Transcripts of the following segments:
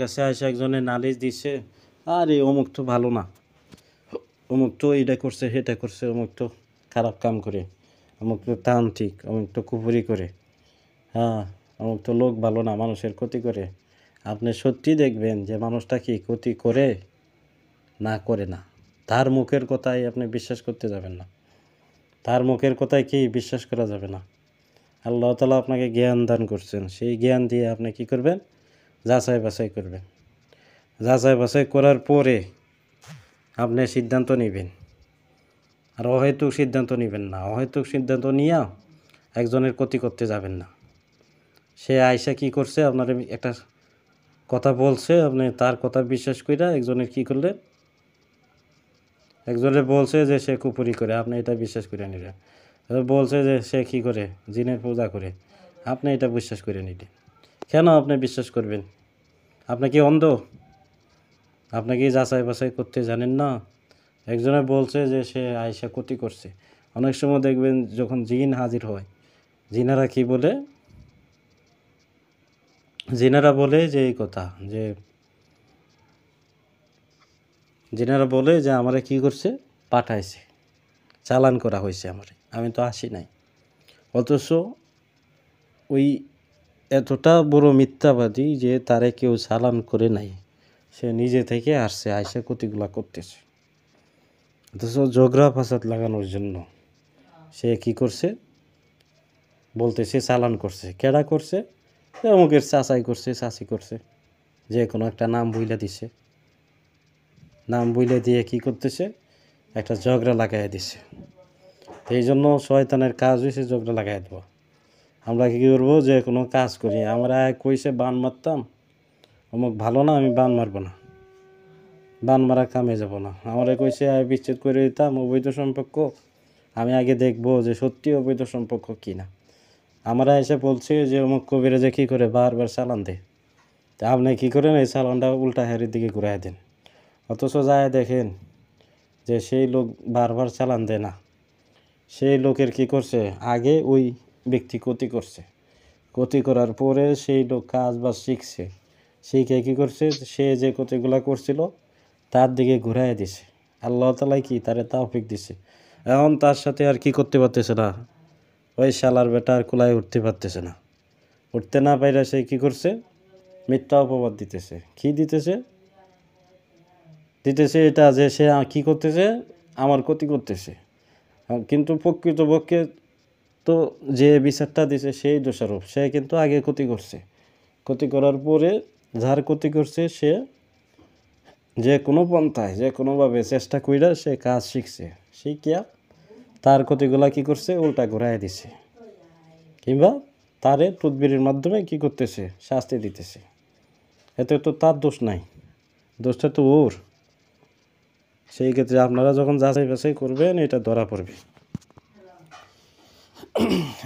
কাছে এসে একজনের নালিশ দিচ্ছে, আরে অমুক তো ভালো না, অমুক তো এটা করছে সেটা করছে, অমুক তো খারাপ কাম করে, অমুক তো তান্ত্রিক, অমুক তো কুফুরি করে, হ্যাঁ অমুক তো লোক ভালো না, মানুষের ক্ষতি করে। আপনি সত্যি দেখবেন যে মানুষটা কি ক্ষতি করে না করে না। তার মুখের কথাই আপনি বিশ্বাস করতে যাবেন না, তার মুখের কথায় কি বিশ্বাস করা যাবে না। আল্লাহ তাআলা আপনাকে জ্ঞান দান করছেন, সেই জ্ঞান দিয়ে আপনি কি করবেন, যাচাই বাছাই করবেন। যাচাই বাছাই করার পরে আপনি সিদ্ধান্ত নেবেন। আর অহেতুক সিদ্ধান্ত নেবেন না। অহেতুক সিদ্ধান্ত নিয়ে একজনের ক্ষতি করতে যাবেন না। সে আয়সা কি করছে, আপনার একটা কথা বলছে, আপনি তার কথা বিশ্বাস কইরা একজনের কি করলেন, একজনের বলছে যে সে কুপুরি করে, আপনি এটা বিশ্বাস করে নিলেন। বলছে যে সে কি করে, জিনের পূজা করে, আপনি এটা বিশ্বাস করে নিলেন। কেন আপনি বিশ্বাস করবেন? আপনি কি অন্ধ? আপনি কি যাচাই বাছাই করতে জানেন না? একজনে বলছে যে সে আয়সা ক্ষতি করছে। অনেক সময় দেখবেন যখন জিন হাজির হয়, জিনারা কি বলে, জিনারা বলে যে এই কথা, যে জিনারা বলে যে আমারে কি করছে, পাঠাইছে, চালান করা হয়েছে আমারে, আমি তো আসি নাই। অথচ ওই এতটা বড় মিথ্যাবাদী যে তারে কেউ চালান করে নাই, সে নিজে থেকে আসছে, আয়সা ক্ষতিগুলা করতেছে। অথচ ঝগড়া ফাসাদ লাগানোর জন্য সে কি করছে, বলতেছে চালান করছে। কেডা করছে? অমুকের চাচাই করছে, চাচি করছে, যে কোনো একটা নাম বইলা দিছে। নাম বইলে দিয়ে কি করতেছে, একটা ঝগড়া লাগাই দিছে। এই জন্য শয়তানের কাজ হয়েছে ঝগড়া লাগাই দেওয়া। আমরা কী করবো, যে কোনো কাজ করি, আমরা কইছে বান মারতাম, অমুক ভালো না, আমি বান মারবো না, বান মারা কামে যাব না। আমরা কইছে বিচ্ছেদ করে দিতাম অবৈধ সম্পর্ক, আমি আগে দেখবো যে সত্যি অবৈধ সম্পর্ক কি না। আমরা এসে বলছি যে অমুক কবিরাজে কী করে বারবার চালান দেয়, তা আপনি কী করেন, এই চালানটা উল্টা হারির দিকে ঘুরাই দেন। অথচ যায় দেখেন যে সেই লোক বারবার চালান দেয় না, সেই লোকের কি করছে, আগে ওই ব্যক্তি ক্ষতি করছে, ক্ষতি করার পরে সেই লোক কাজ বাজ শিখছে, শিখে কী করছে, সে যে ক্ষতিগুলো করছিল তার দিকে ঘুরাই দিছে। আল্লাহ তাআলাই কি তারে তৌফিক দিছে। এখন তার সাথে আর কি করতে পারতেছে না, ওই শালার বেটা আর কুলায় উঠতে পারতেছে না। উঠতে না পাইরা সে কি করছে, মিথ্যা অপবাদ দিতেছে। কি দিতেছে, দিতেছে এটা যে সে কি করতেছে, আমার ক্ষতি করতেছে। কিন্তু প্রকৃতপক্ষে তো যে বিচারটা দিছে সেই দোষারোপ, সে কিন্তু আগে ক্ষতি করছে। ক্ষতি করার পরে যার ক্ষতি করছে সে যে কোনো পন্থায় যে কোনোভাবে চেষ্টা কইরা সে কাজ শিখছে, শিখিয়া তার ক্ষতিগুলা কি করছে, উল্টা ঘুরাই দিছে, কিংবা তারে তদবিরের মাধ্যমে কি করতেছে, শাস্তি দিতেছে। এতে তো তার দোষ নাই, দোষটা তো ওর। সেই ক্ষেত্রে আপনারা যখন যাচাই বাছাই করবেন, এটা ধরা পড়বে।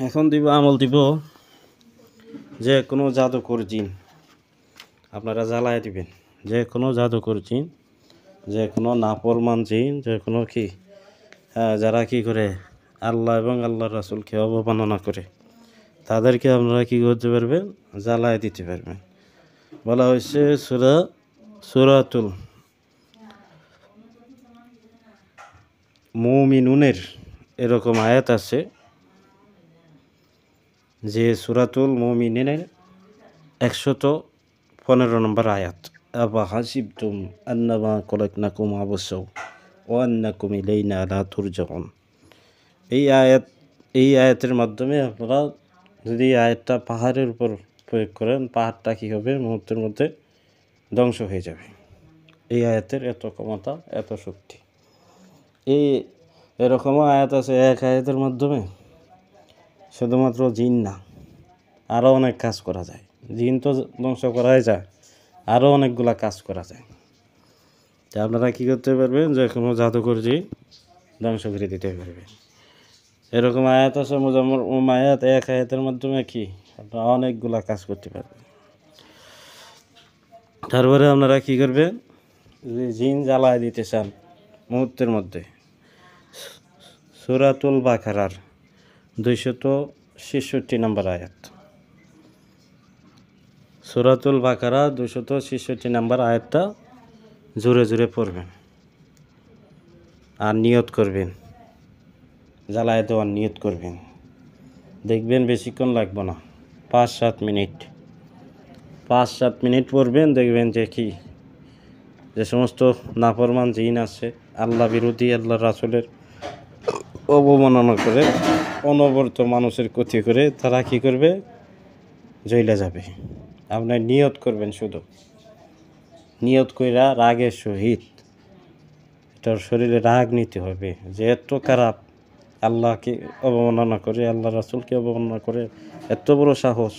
এখন দিব আমল দিব, যে কোনো জাদুকর জিন আপনারা জ্বালায় দিবেন। যে কোনো জাদুকর জিন, যে কোনো নাফরমান জিন, যে কোনো কি যারা কি করে আল্লাহ এবং আল্লাহর রাসূলকে অবমাননা করে, তাদেরকে আপনারা কি করতে পারবেন, জ্বালায় দিতে পারবেন। বলা হয়েছে সূরাতুল মুমিনুনের এরকম আয়াত আছে, যে সূরাতুল মুমিনুনের 115 নম্বর আয়াত, আফা হাসিবতুম আন্নামা খলাকনাকুম আবাসা ওয়া আন্নাকুম ইলাইনা লা তুরজাউন। এই আয়াতের মাধ্যমে আপনারা যদি আয়াতটা পাহাড়ের উপর প্রয়োগ করেন, পাহাড়টা কী হবে, মুহূর্তের মধ্যে ধ্বংস হয়ে যাবে। এই আয়াতের এত ক্ষমতা, এত শক্তি। এরকমও আয়াত আছে, এক আয়াতের মাধ্যমে শুধুমাত্র জিন না, আরও অনেক কাজ করা যায়। জিন তো ধ্বংস করাই যায়, আরও অনেকগুলা কাজ করা যায়। তা আপনারা কী করতে পারবেন, যে কোনো জাদুকর জিন ধ্বংস করে দিতে পারবেন। এরকম আয়াত আছে, আয়াত, এক আয়াতের মাধ্যমে কি আপনারা অনেকগুলা কাজ করতে পারবেন। তারপরে আপনারা কি করবেন, যে জিন জ্বালায় দিতে চান মুহূর্তের মধ্যে, সূরাতুল বাকারার 266 নম্বর আয়াত, সূরাতুল বাকারা 266 নম্বর আয়াতটা জোরে জোরে পড়বেন আর নিয়ত করবেন, জ্বালায় দেওয়ার নিয়ত করবেন। দেখবেন বেশিক্ষণ লাগবে না, 5-7 মিনিট। 5-7 মিনিট পড়বেন, দেখবেন যে কি, যে সমস্ত নাফরমান জিন আছে, আল্লাহ বিরোধী, আল্লাহ রাসূলের অবমাননা করে, অনবরত মানুষের ক্ষতি করে, তারা কি করবে, জ্বলে যাবে। আপনার নিয়ত করবেন, শুধু নিয়ত কইরা রাগের সহিত, এটার শরীরে রাগ নিতে হবে যে এত খারাপ, আল্লাহকে অবমাননা করে, আল্লাহ রাসূলকে অবমাননা করে, এত বড় সাহস।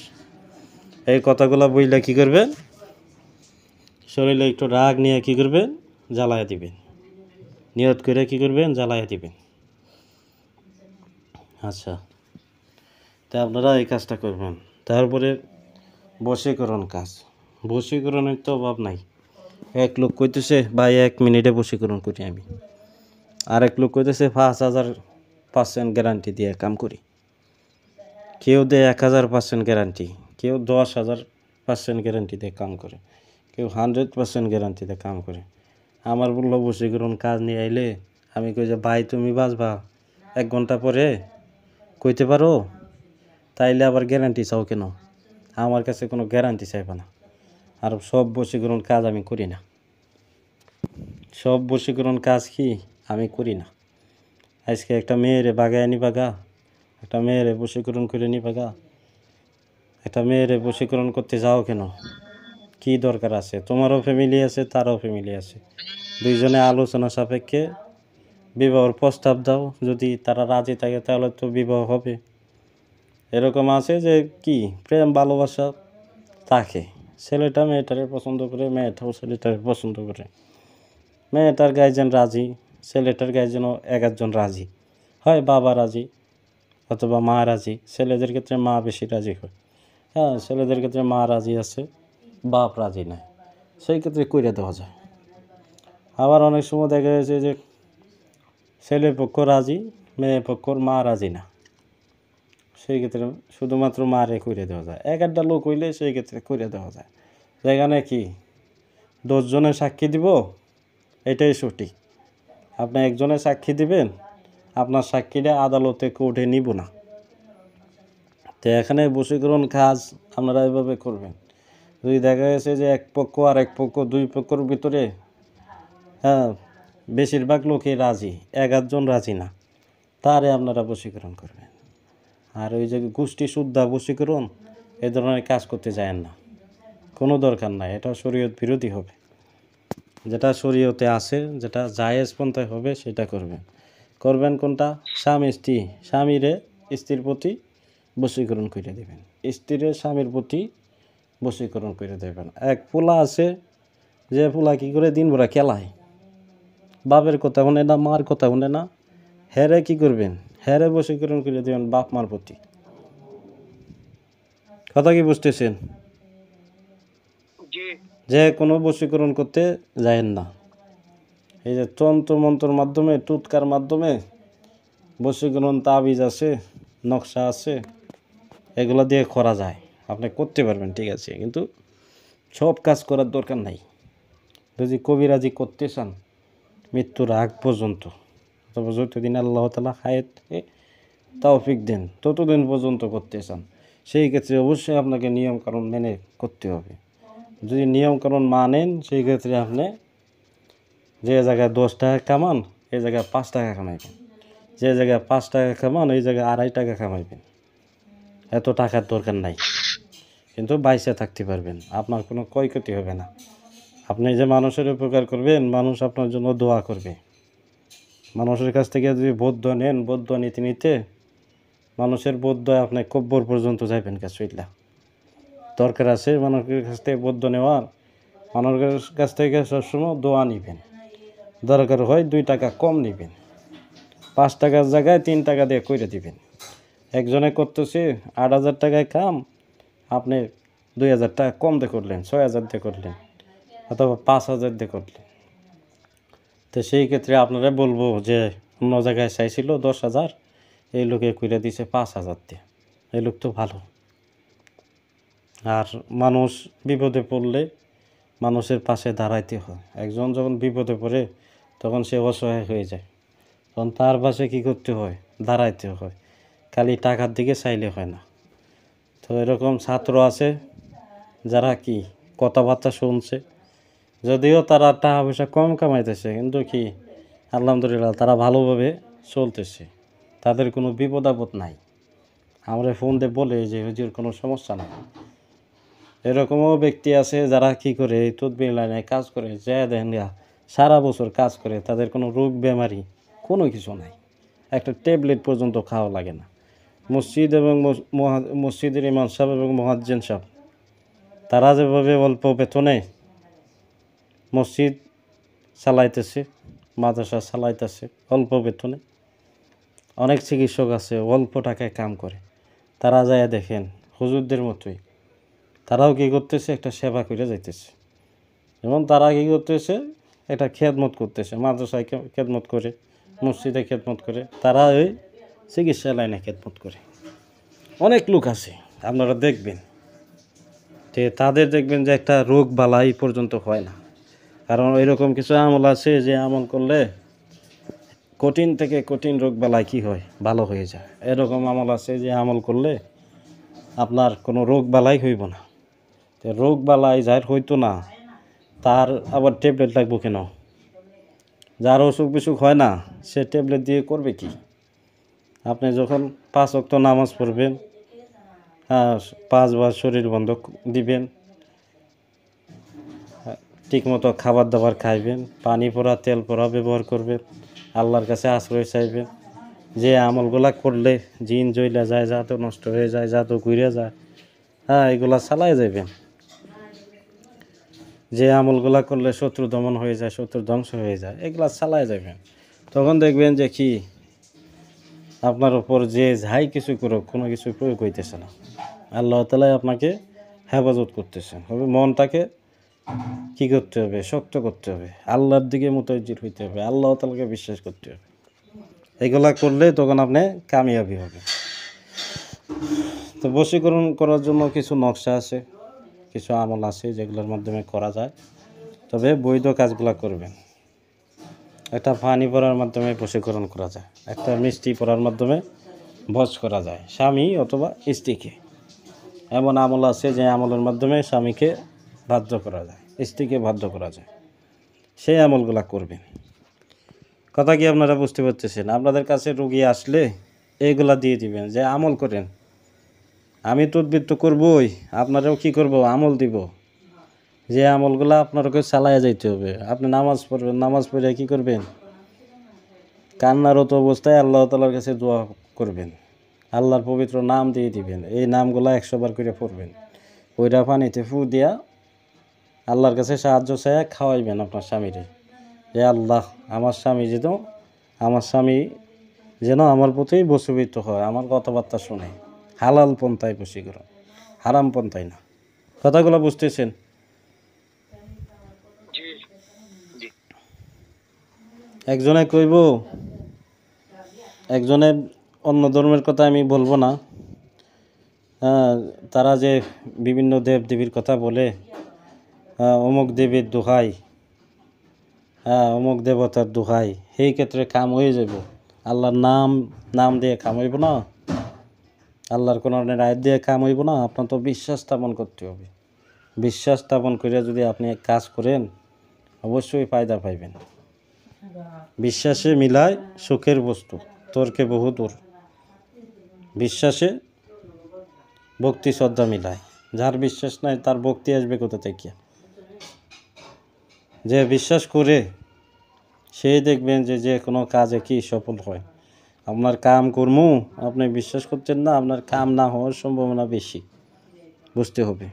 এই কথাগুলো বইলে কি করবেন, শরীরে একটু রাগ নিয়ে কি করবেন, জ্বালায় দিবেন। নিয়ত করে কি করবেন, জ্বালায় দিবেন। আচ্ছা, তা আপনারা এই কাজটা করবেন। তারপরে বশীকরণ কাজ, বশীকরণের তো অভাব নাই। এক লোক কইতেছে ভাই 1 মিনিটে বশীকরণ করি আমি, আরেক লোক কইতেছে 5000% গ্যারান্টি দিয়ে কাম করি। কেউ দেয় 1000% গ্যারান্টি, কেউ 10,000% গ্যারান্টি দিয়ে কাম করে, কেউ 100% গ্যারান্টি দিয়ে কাম করে। আমার বললো বশীকরণ কাজ নিয়ে আইলে আমি কই যে ভাই তুমি বাঁচবা 1 ঘন্টা পরে, কইতে পারো, তাইলে আবার গ্যারান্টি চাও কেন? আমার কাছে কোনো গ্যারান্টি চাইবে না। আর সব বশীকরণ কাজ আমি করি না, সব বশীকরণ কাজ কি আমি করি না। আজকে একটা মেয়েরে বাগায় নিবাগা, একটা মেয়েরে বশীকরণ করে নিবাগা, একটা মেয়েরে বশীকরণ করতে যাও কেন? কি দরকার আছে? তোমারও ফ্যামিলি আছে, তারও ফ্যামিলি আছে, দুইজনে আলোচনা সাপেক্ষে বিবাহর প্রস্তাব দাও, যদি তারা রাজি থাকে তাহলে তো বিবাহ হবে। এরকম আছে যে কি প্রেম ভালোবাসা থাকে, ছেলেটা মেয়েটারে পছন্দ করে, মেয়েটাও ছেলেটারে পছন্দ করে, মেয়েটার গার্জেন রাজি, ছেলেটার গার্জেনও 1-1 রাজি হয়, বাবা রাজি অথবা মা রাজি। ছেলেদের ক্ষেত্রে মা বেশি রাজি হয়, হ্যাঁ, ছেলেদের ক্ষেত্রে মা রাজি আছে, বাপ রাজি নাই, সেই ক্ষেত্রে কইরা দেওয়া যায়। আবার অনেক সময় দেখা যাচ্ছে যে ছেলে পক্ষ রাজি, মেয়ে পক্ষর মা রাজি না, সেই ক্ষেত্রে শুধুমাত্র মারে কইরে দেওয়া যায়। 1-1টা লোক হইলে সেই ক্ষেত্রে কইরে দেওয়া যায়। যেখানে কি 10 জনের সাক্ষী দিব, এটাই সঠিক। আপনি একজনের সাক্ষী দিবেন, আপনার সাক্ষীটা আদালতে কোর্টে নিব না। তো এখানে বশীকরণ কাজ আপনারা এভাবে করবেন। যদি দেখা গেছে যে এক পক্ষ আর এক পক্ষ, 2 পক্ষের ভিতরে, হ্যাঁ, বেশিরভাগ লোকই রাজি, 1-1 জন রাজি না, তারে আপনারা বশীকরণ করবেন। আর ওই যে গোষ্ঠী শুদ্ধা বশীকরণ, এই ধরনের কাজ করতে যায়েন না, কোনো দরকার নাই। এটা শরীয়ত বিরোধী হবে। যেটা শরীয়তে আছে, যেটা জায়েজ পন্থায় হবে, সেটা করবেন। করবেন কোনটা? স্বামী স্ত্রী, স্বামীরে স্ত্রীর প্রতি বশীকরণ করে দেবেন, স্ত্রীরে স্বামীর প্রতি বশীকরণ করে দেবেন। এক পোলা আছে, যে পোলা কী করে দিনভরা খেলায়, বাপের কথা শুনে না, মার কথা শুনে না, হেরে কি করবেন, হেরে বশীকরণ করে দেবেন বাপ মার প্রতি। কথা কি বুঝতেছেন? যে কোনো বশীকরণ করতে যায়েন না। এই যে তন্ত্র মন্ত্রর মাধ্যমে, টুটকার মাধ্যমে বশীকরণ, তাবিজ আছে, নকশা আছে, এগুলো দিয়ে করা যায়, আপনি করতে পারবেন, ঠিক আছে, কিন্তু সব কাজ করার দরকার নাই। যদি কবিরাজি করতে চান মৃত্যুর আগ পর্যন্ত, অথবা যতদিন আল্লাহ তাআলা হায়াতে তৌফিক দেন ততদিন পর্যন্ত করতে চান, সেই ক্ষেত্রে অবশ্যই আপনাকে নিয়মকানুন মেনে করতে হবে। যদি নিয়মকানুন মানেন, সেই ক্ষেত্রে আপনি যে জায়গায় 10 টাকা কামান, এই জায়গায় 5 টাকা কামাইবেন, যে জায়গায় 5 টাকা কামান, এই জায়গায় 2.5 টাকা কামাইবেন। এত টাকার দরকার নাই, কিন্তু বাইসে থাকতে পারবেন, আপনার কোনো ক্ষয়ক্ষতি হবে না। আপনি যে মানুষের উপকার করবেন, মানুষ আপনার জন্য দোয়া করবে। মানুষের কাছ থেকে যদি বৌদ্ধ নেন, বৌদ্ধ নীতি নিতে মানুষের বৌদ্ধ আপনি কব্বর পর্যন্ত যাইবেন কাছুইল্লা। দরকার আছে মানুষের কাছ থেকে বৌদ্ধ নেওয়ার, মানুষের কাছ থেকে সবসময় দোয়া নিবেন। দরকার হয় 2 টাকা কম নেবেন, 5 টাকার জায়গায় 3 টাকা দিয়ে করে দিবেন। একজনে করতেছে 8,000 টাকায় কাম, আপনি 2,000 টাকা কম দিয়ে করলেন, 6,000 দিয়ে করলেন, অথবা 5,000 দিয়ে করলেন। তো সেই ক্ষেত্রে আপনারা বলবো যে অন্য জায়গায় চাইছিল 10,000, এই লোকে কইরা দিছে 5,000 দিয়ে, এই লোক তো ভালো। আর মানুষ বিপদে পড়লে মানুষের পাশে দাঁড়াইতে হয়। একজন যখন বিপদে পড়ে তখন সে অসহায় হয়ে যায়, তখন তার পাশে কী করতে হয়? দাঁড়াইতে হয়, খালি টাকার দিকে চাইলে হয় না। তো এরকম ছাত্র আছে যারা কি কথাবার্তা শুনছে, যদিও তারা টাকা পয়সা কম কামাইতেছে, কিন্তু কি আলহামদুলিল্লাহ তারা ভালোভাবে চলতেছে, তাদের কোনো বিপদ আপদ নাই। আমরা ফোন দিয়ে বলে যে হুজুর কোনো সমস্যা নাই। এরকমও ব্যক্তি আছে যারা কি করে এই তদবির লাইনে কাজ করে, যা দেখেন সারা বছর কাজ করে, তাদের কোনো রোগ বেমারি কোনো কিছু নাই, একটা ট্যাবলেট পর্যন্ত খাওয়া লাগে না। মসজিদ এবং মসজিদের ইমাম সাহেব এবং মুয়াজ্জিন সাহেব তারা যেভাবে অল্প বেতনে মসজিদ চালাইতেছে, মাদ্রাসা চালাইতেছে অল্প বেতনে, অনেক চিকিৎসক আছে অল্প টাকায় কাম করে, তারা যায় দেখেন হুজুরদের মতোই তারাও কী করতেছে? একটা সেবা করে যাইতেছে। এবং তারা কী করতেছে? একটা খেদমত করতেছে, মাদ্রাসায় খেদমত করে, মসজিদে খেদমত করে, তারা ওই চিকিৎসা লাইনে খেদমত করে। অনেক লোক আছে আপনারা দেখবেন যে তাদের দেখবেন যে একটা রোগ বালাই পর্যন্ত হয় না। কারণ এরকম কিছু আমল আছে যে আমল করলে কঠিন থেকে কঠিন রোগ বালাই কী হয়? ভালো হয়ে যায়। এরকম আমল আছে যে আমল করলে আপনার কোনো রোগ বালাই হইব না। তো রোগ বালাই যার হইতো না তার আবার ট্যাবলেট লাগবো কেন? যার অসুখ বিসুখ হয় না সে ট্যাবলেট দিয়ে করবে কি? আপনি যখন 5 ওয়াক্ত নামাজ পড়বেন, 5 বার শরীর বন্ধ দিবেন, ঠিকমতো খাবার দাবার খাইবেন, পানি পড়া তেল পড়া ব্যবহার করবেন, আল্লাহর কাছে আশ্রয় চাইবেন। যে আমলগুলা করলে জিন জ্বলা যায়, জাত নষ্ট হয়ে যায়, জাত ঘুরে যায়, এগুলা চালাই যাবেন। যে আমলগুলা করলে শত্রু দমন হয়ে যায়, শত্রু ধ্বংস হয়ে যায়, এগুলা চালাই যাবেন। তখন দেখবেন যে কি আপনার উপর যে যাই কিছু করুক কোনো কিছু প্রয়োগ হইতেছে না। আল্লাহ তাআলা আপনাকে হেফাজত করতেছেন। হবে মনটাকে কি করতে হবে? শক্ত করতে হবে, আল্লাহর দিকে মুতাজ্জির হইতে হবে, আল্লাহ তাআলাকে বিশ্বাস করতে হবে। এগুলা করলে তখন আপনি কামিয়াবি হবে। তো বশীকরণ করার জন্য কিছু নকশা আছে, কিছু আমল আছে যেগুলোর মাধ্যমে করা যায়, তবে বৈধ কাজগুলো করবেন। একটা পানি পড়ার মাধ্যমে বশীকরণ করা যায়, একটা মিষ্টি পড়ার মাধ্যমে বশ করা যায় স্বামী অথবা স্ত্রীকে। এমন আমল আছে যে আমলের মাধ্যমে স্বামীকে বাধ্য করা যায়, স্ত্রীকে বাধ্য করা যায়, সেই আমলগুলা করবেন। কথা কি আপনারা বুঝতে পারতেছেন? আপনাদের কাছে রোগী আসলে এইগুলা দিয়ে দিবেন যে আমল করেন। আমি তদবির তো করবই, আপনারাও কি করব? আমল দিব। যে আমলগুলা আপনারকে চালাইয়া যাইতে হবে। আপনি নামাজ পড়বেন, নামাজ পড়ে কি করবেন? কান্নারত অবস্থায় আল্লাহ তাআলার কাছে দোয়া করবেন, আল্লাহর পবিত্র নাম দিয়ে দিবেন। এই নামগুলা 100 বার করে পড়বেন। ওইটা পানিতে ফু দিয়া আল্লাহর কাছে সাহায্য চাইয়া খাওয়াইবেন আপনার স্বামীরে। এ আল্লাহ, আমার স্বামী যেন আমার প্রতি বশীভূত হয়, আমার কথাবার্তা শুনে, হালাল পন্থায় বশীকরণ, হারাম পন্থায় না। কথাগুলো বুঝতেছেন? একজনে কইব, একজনে অন্য ধর্মের কথা আমি বলবো না, তারা যে বিভিন্ন দেব দেবীর কথা বলে, অমুক দেবীর দোহাই, অমুক দেবতার দোহাই, সেই ক্ষেত্রে কাম হয়ে যাব। আল্লাহর নাম দিয়ে কাম হইব না, আল্লাহর কোরআনের আয়াত দিয়ে কাম হইব না। আপনার তো বিশ্বাস স্থাপন করতে হবে। বিশ্বাস স্থাপন করে যদি আপনি কাজ করেন অবশ্যই ফায়দা পাইবেন। বিশ্বাসে মিলায় সুখের বস্তু, তর্কে বহুদূর। বিশ্বাসে ভক্তি শ্রদ্ধা মিলায়। যার বিশ্বাস নাই তার ভক্তি আসবে কোথা থেকে? যে বিশ্বাস করে সেই দেখবেন যে কোনো কাজে কি সফল হয়। আপনার কাম কর্ম আপনি বিশ্বাস করছেন না, আপনার কাম না হওয়ার সম্ভাবনা বেশি, বুঝতে হবে।